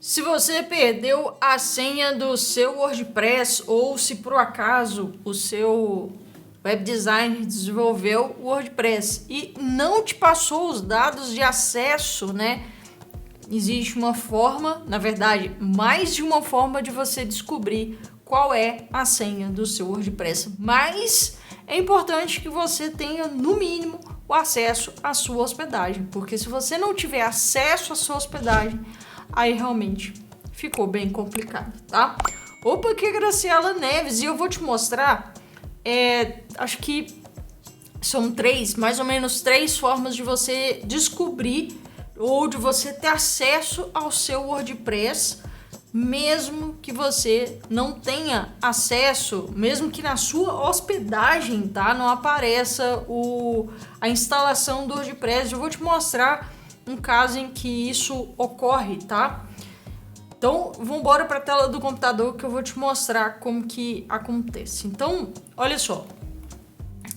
Se você perdeu a senha do seu WordPress ou se por acaso o seu web designer desenvolveu o WordPress e não te passou os dados de acesso, né? Existe uma forma, na verdade, mais de uma forma de você descobrir qual é a senha do seu WordPress. Mas é importante que você tenha, no mínimo, o acesso à sua hospedagem, porque se você não tiver acesso à sua hospedagem, aí realmente ficou bem complicado, tá? Opa, aqui é Graciela Neves e eu vou te mostrar, acho que são mais ou menos três formas de você descobrir ou de você ter acesso ao seu WordPress, mesmo que você não tenha acesso, mesmo que na sua hospedagem, tá, não apareça a instalação do WordPress. Eu vou te mostrar um caso em que isso ocorre, tá? Então, vamos embora para a tela do computador que eu vou te mostrar como que acontece. Então, olha só.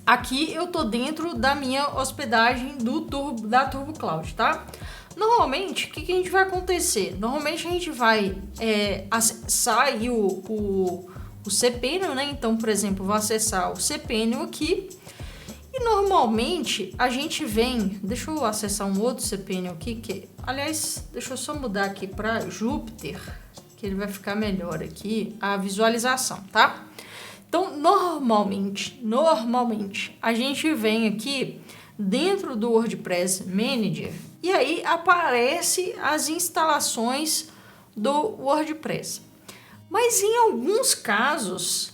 Aqui eu tô dentro da minha hospedagem da Turbo Cloud, tá? Normalmente, o que a gente vai acontecer? Normalmente a gente vai acessar aí o cPanel, né? Então, por exemplo, vou acessar o cPanel aqui. E normalmente a gente vem... Deixa eu acessar um outro cPanel aqui, aliás, deixa eu só mudar aqui para Jupyter, que ele vai ficar melhor aqui a visualização, tá? Então, normalmente, a gente vem aqui dentro do WordPress Manager e aí aparece as instalações do WordPress. Mas em alguns casos,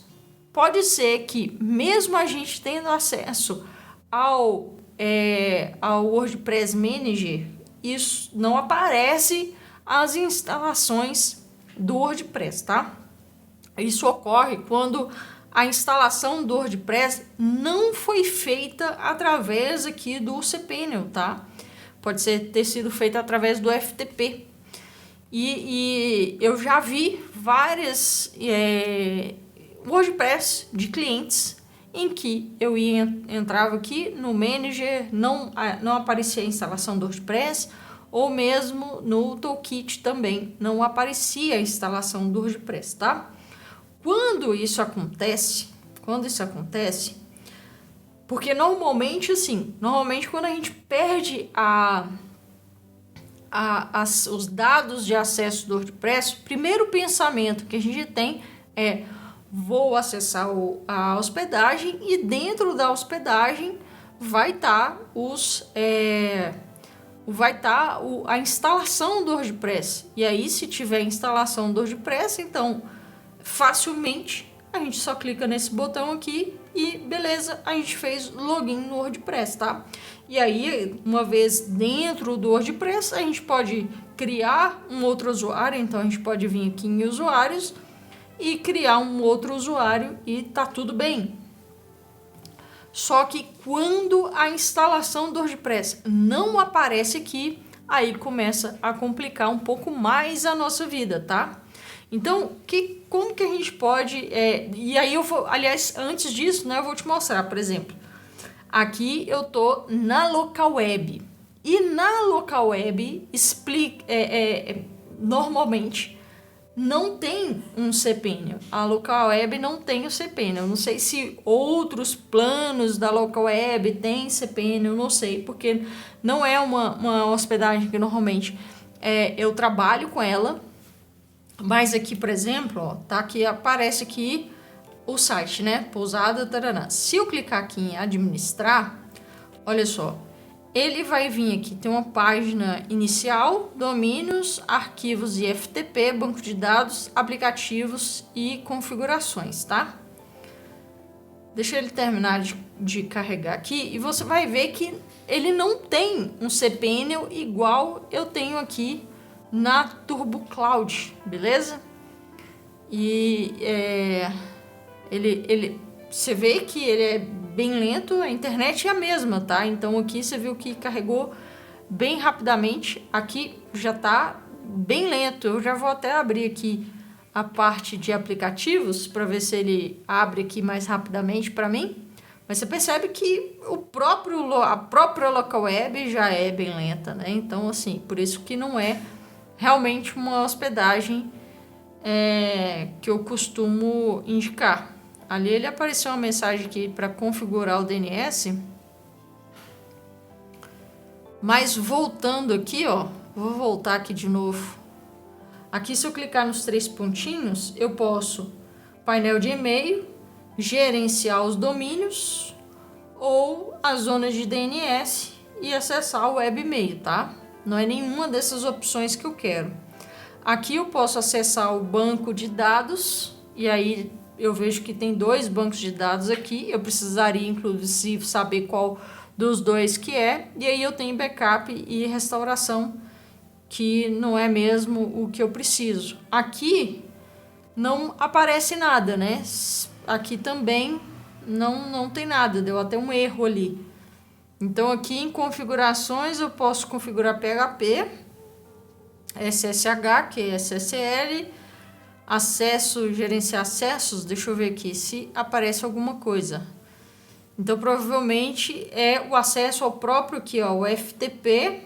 pode ser que mesmo a gente tendo acesso ao WordPress Manager, isso não aparece as instalações do WordPress, tá? Isso ocorre quando a instalação do WordPress não foi feita através aqui do cPanel, tá? Pode ter sido feita através do FTP. E eu já vi várias WordPress de clientes em que eu entrava aqui no Manager, não aparecia a instalação do WordPress, ou mesmo no Toolkit também não aparecia a instalação do WordPress, tá? Quando isso acontece, porque normalmente quando a gente perde os dados de acesso do WordPress, o primeiro pensamento que a gente tem é: vou acessar a hospedagem e dentro da hospedagem vai estar a instalação do WordPress. E aí, se tiver instalação do WordPress, então facilmente a gente só clica nesse botão aqui e beleza, a gente fez login no WordPress, tá? E aí, uma vez dentro do WordPress, a gente pode criar um outro usuário, então a gente pode vir aqui em usuários e criar um outro usuário e tá tudo bem. Só que quando a instalação do WordPress não aparece aqui, aí começa a complicar um pouco mais a nossa vida, tá? Então, como que a gente pode... e aí aliás, antes disso, né, eu vou te mostrar, por exemplo. Aqui eu tô na local web. E na local web, normalmente, não tem um cPanel. A local web não tem o cPanel. Eu não sei se outros planos da local web tem cPanel, não sei, porque não é uma hospedagem que normalmente eu trabalho com ela. Mas aqui, por exemplo, ó, tá aqui, aparece aqui o site, né? Pousada Taraná. Se eu clicar aqui em administrar, olha só, ele vai vir aqui, tem uma página inicial, domínios, arquivos e FTP, banco de dados, aplicativos e configurações, tá? Deixa ele terminar de carregar aqui e você vai ver que ele não tem um cPanel igual eu tenho aqui na Turbo Cloud, beleza? E você vê que ele é bem lento, a internet é a mesma, tá? Então aqui você viu que carregou bem rapidamente, aqui já tá bem lento. Eu já vou até abrir aqui a parte de aplicativos para ver se ele abre aqui mais rapidamente para mim. Mas você percebe que a própria local web já é bem lenta, né? Então, assim, por isso que não é realmente uma hospedagem que eu costumo indicar. Ali ele apareceu uma mensagem aqui para configurar o DNS. Mas voltando aqui, ó, vou voltar aqui de novo. Aqui, se eu clicar nos 3 pontinhos, eu posso painel de e-mail, gerenciar os domínios ou as zonas de DNS e acessar o web e-mail, tá? Não é nenhuma dessas opções que eu quero. Aqui eu posso acessar o banco de dados e aí eu vejo que tem 2 bancos de dados aqui. Eu precisaria, inclusive, saber qual dos 2 que é. E aí eu tenho backup e restauração, que não é mesmo o que eu preciso. Aqui não aparece nada, né? Aqui também não tem nada, deu até um erro ali. Então aqui em configurações eu posso configurar PHP, SSH, que é SSL, acesso, gerenciar acessos, deixa eu ver aqui se aparece alguma coisa. Então provavelmente é o acesso ao próprio aqui, ó, o FTP,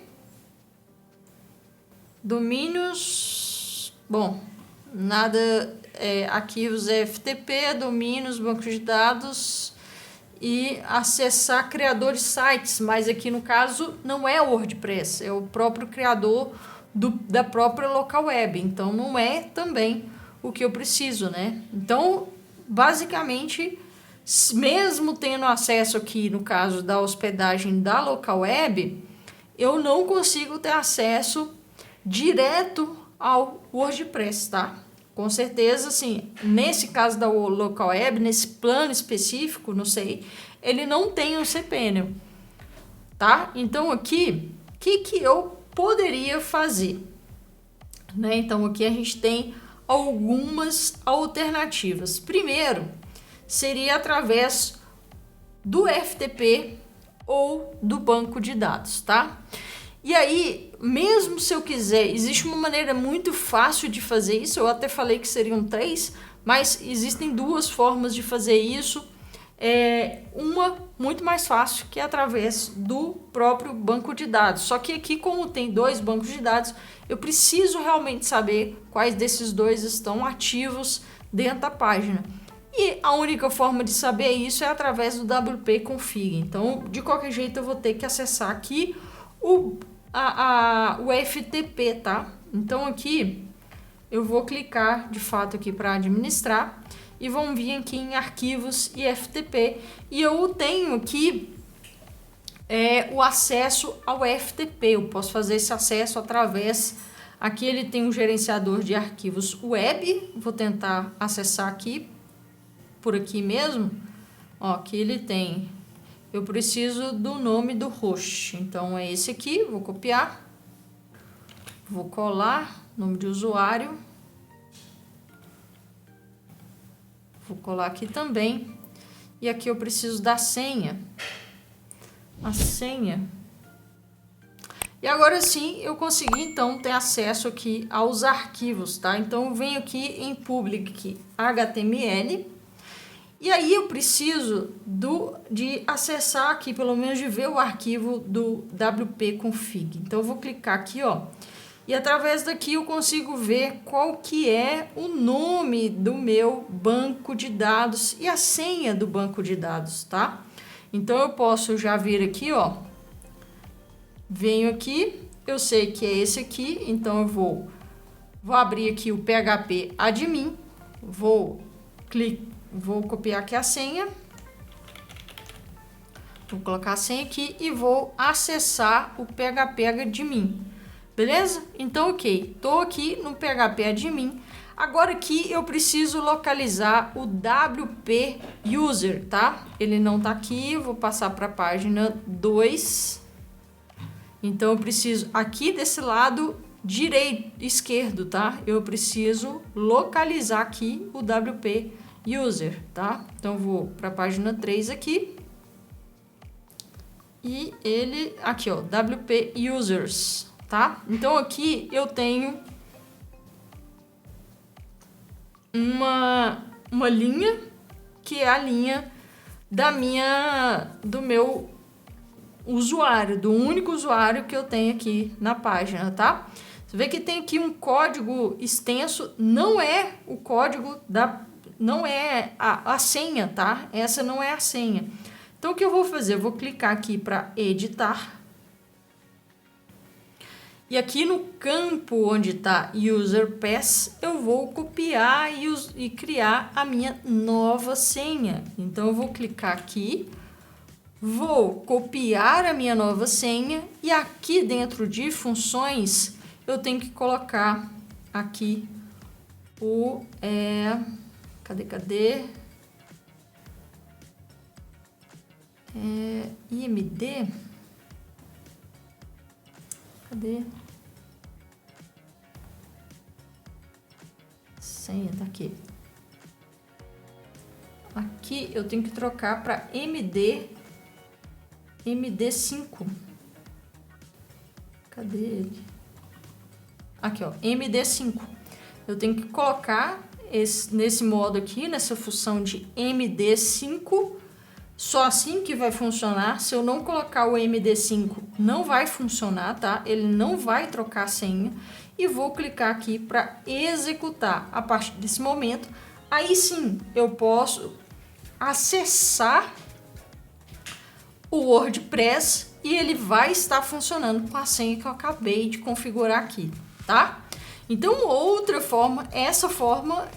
domínios, bom, nada, arquivos FTP, domínios, bancos de dados e acessar criador de sites, mas aqui no caso não é o WordPress, é o próprio criador da própria local web, então não é também o que eu preciso, né? Então, basicamente, mesmo tendo acesso aqui no caso da hospedagem da local web, eu não consigo ter acesso direto ao WordPress, tá? Com certeza, assim, nesse caso da local web, nesse plano específico, não sei, ele não tem o cPanel, tá? Então aqui, o que eu poderia fazer, né? Então aqui a gente tem algumas alternativas. Primeiro, seria através do FTP ou do banco de dados, tá? E aí, mesmo se eu quiser, existe uma maneira muito fácil de fazer isso, eu até falei que seriam 3, mas existem 2 formas de fazer isso. Uma muito mais fácil, que é através do próprio banco de dados. Só que aqui, como tem 2 bancos de dados, eu preciso realmente saber quais desses 2 estão ativos dentro da página. E a única forma de saber isso é através do WP Config. Então, de qualquer jeito, eu vou ter que acessar aqui o FTP, tá? Então aqui eu vou clicar de fato aqui para administrar e vão vir aqui em arquivos e FTP e eu tenho aqui o acesso ao FTP. Eu posso fazer esse acesso através, aqui ele tem um gerenciador de arquivos web, vou tentar acessar aqui por aqui mesmo. Ó, aqui ele tem, eu preciso do nome do host, então é esse aqui, vou copiar, vou colar, nome de usuário, vou colar aqui também, e aqui eu preciso da senha, a senha, e agora sim eu consegui então ter acesso aqui aos arquivos, tá? Então eu venho aqui em public HTML, e aí eu preciso de acessar aqui, pelo menos de ver o arquivo do WP Config. Então eu vou clicar aqui, ó, e através daqui eu consigo ver qual que é o nome do meu banco de dados e a senha do banco de dados, tá? Então eu posso já vir aqui, ó, venho aqui, eu sei que é esse aqui, então eu vou abrir aqui o PHP admin, vou copiar aqui a senha, vou colocar a senha aqui e vou acessar o PHP admin, beleza? Então, ok, tô aqui no PHP admin. Agora aqui eu preciso localizar o WP user, tá? Ele não tá aqui, eu vou passar para a página 2. Então eu preciso aqui desse lado esquerdo, tá? Eu preciso localizar aqui o WP user, tá? Então vou para a página 3 aqui. E ele aqui, ó, WP users, tá? Então aqui eu tenho uma linha que é a linha do meu usuário, do único usuário que eu tenho aqui na página, tá? Você vê que tem aqui um código extenso, não é o código não é a senha, tá? Essa não é a senha. Então, o que eu vou fazer? Eu vou clicar aqui para editar. E aqui no campo onde está User Pass, eu vou copiar e criar a minha nova senha. Então, eu vou clicar aqui, vou copiar a minha nova senha e aqui dentro de funções, eu tenho que colocar aqui o... Cadê? IMD? Cadê? Senha, tá aqui. Aqui eu tenho que trocar para MD5. Cadê ele? Aqui, ó, MD5. Eu tenho que colocar nesse modo aqui, nessa função de MD5. Só assim que vai funcionar. Se eu não colocar o MD5, não vai funcionar, tá? Ele não vai trocar a senha. E vou clicar aqui para executar. A partir desse momento, aí sim eu posso acessar o WordPress e ele vai estar funcionando com a senha que eu acabei de configurar aqui, tá? Então, outra forma, essa forma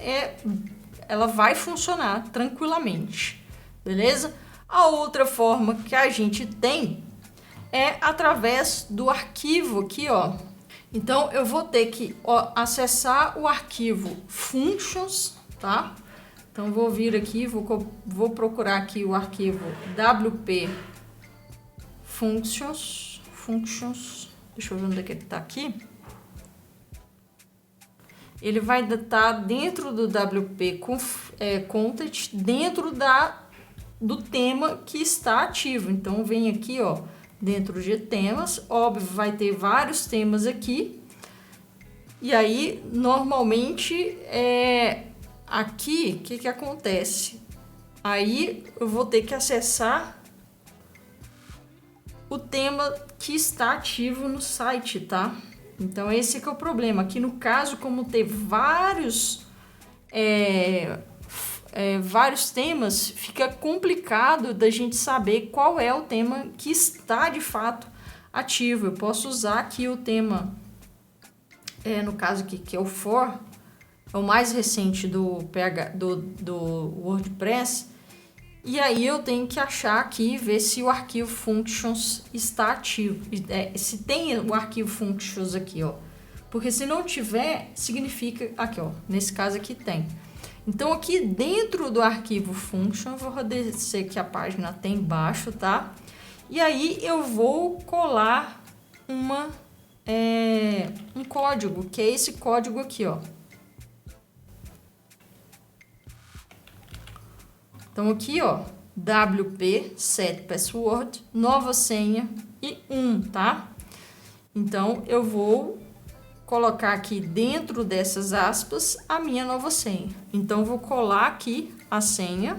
ela vai funcionar tranquilamente, beleza? A outra forma que a gente tem é através do arquivo aqui, ó. Então, eu vou ter que acessar o arquivo functions, tá? Então, vou vir aqui, vou procurar aqui o arquivo wp functions. Deixa eu ver onde é que ele tá aqui. Ele vai estar dentro do wp content, dentro do tema que está ativo. Então, vem aqui, ó, dentro de temas, óbvio, vai ter vários temas aqui. E aí, normalmente, aqui, o que acontece? Aí, eu vou ter que acessar o tema que está ativo no site, tá? Então, esse que é o problema. Aqui, no caso, como ter vários temas, fica complicado da gente saber qual é o tema que está de fato ativo. Eu posso usar aqui o tema, no caso aqui, que é o for, é o mais recente do WordPress, e aí eu tenho que achar aqui, ver se o arquivo functions está ativo, se tem o arquivo functions aqui, ó. Porque se não tiver, significa, aqui, ó, nesse caso aqui tem. Então, aqui dentro do arquivo function, vou descer aqui a página até embaixo, tá? E aí, eu vou colar um código, que é esse código aqui, ó. Então, aqui, ó, wp set password, nova senha e 1, tá? Então, eu vou colocar aqui dentro dessas aspas a minha nova senha. Então, vou colar aqui a senha.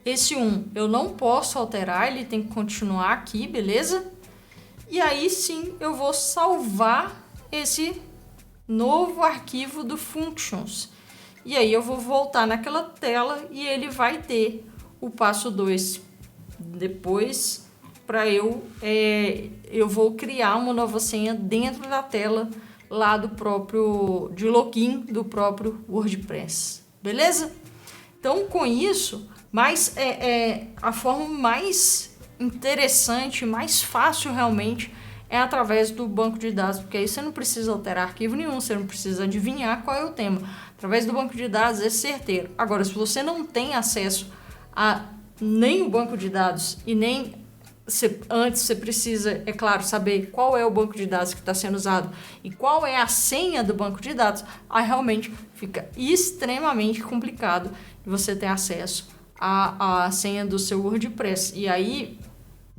Esse 1 eu não posso alterar, ele tem que continuar aqui, beleza? E aí sim eu vou salvar esse novo arquivo do functions. E aí eu vou voltar naquela tela e ele vai ter o passo 2. Depois, para eu vou criar uma nova senha dentro da tela lá de login do próprio WordPress, beleza? Então, com isso, a forma mais interessante, mais fácil realmente é através do banco de dados, porque aí você não precisa alterar arquivo nenhum, você não precisa adivinhar qual é o tema. Através do banco de dados é certeiro. Agora, se você não tem acesso a nem o banco de dados e nem antes você precisa, é claro, saber qual é o banco de dados que está sendo usado e qual é a senha do banco de dados, aí realmente fica extremamente complicado de você ter acesso à senha do seu WordPress. E aí,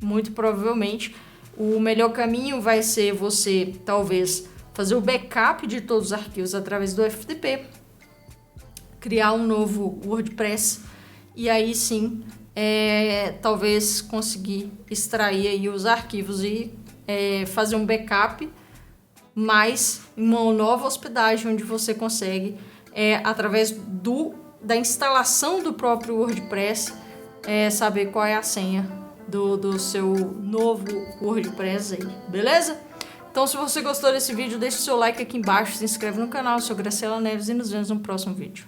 muito provavelmente, o melhor caminho vai ser você, talvez, fazer o backup de todos os arquivos através do FTP, criar um novo WordPress e aí sim, talvez conseguir extrair aí os arquivos e fazer um backup mas uma nova hospedagem onde você consegue, através da instalação do próprio WordPress, saber qual é a senha do seu novo WordPress aí, beleza? Então, se você gostou desse vídeo, deixe seu like aqui embaixo, se inscreve no canal. Eu sou Graciela Neves e nos vemos no próximo vídeo.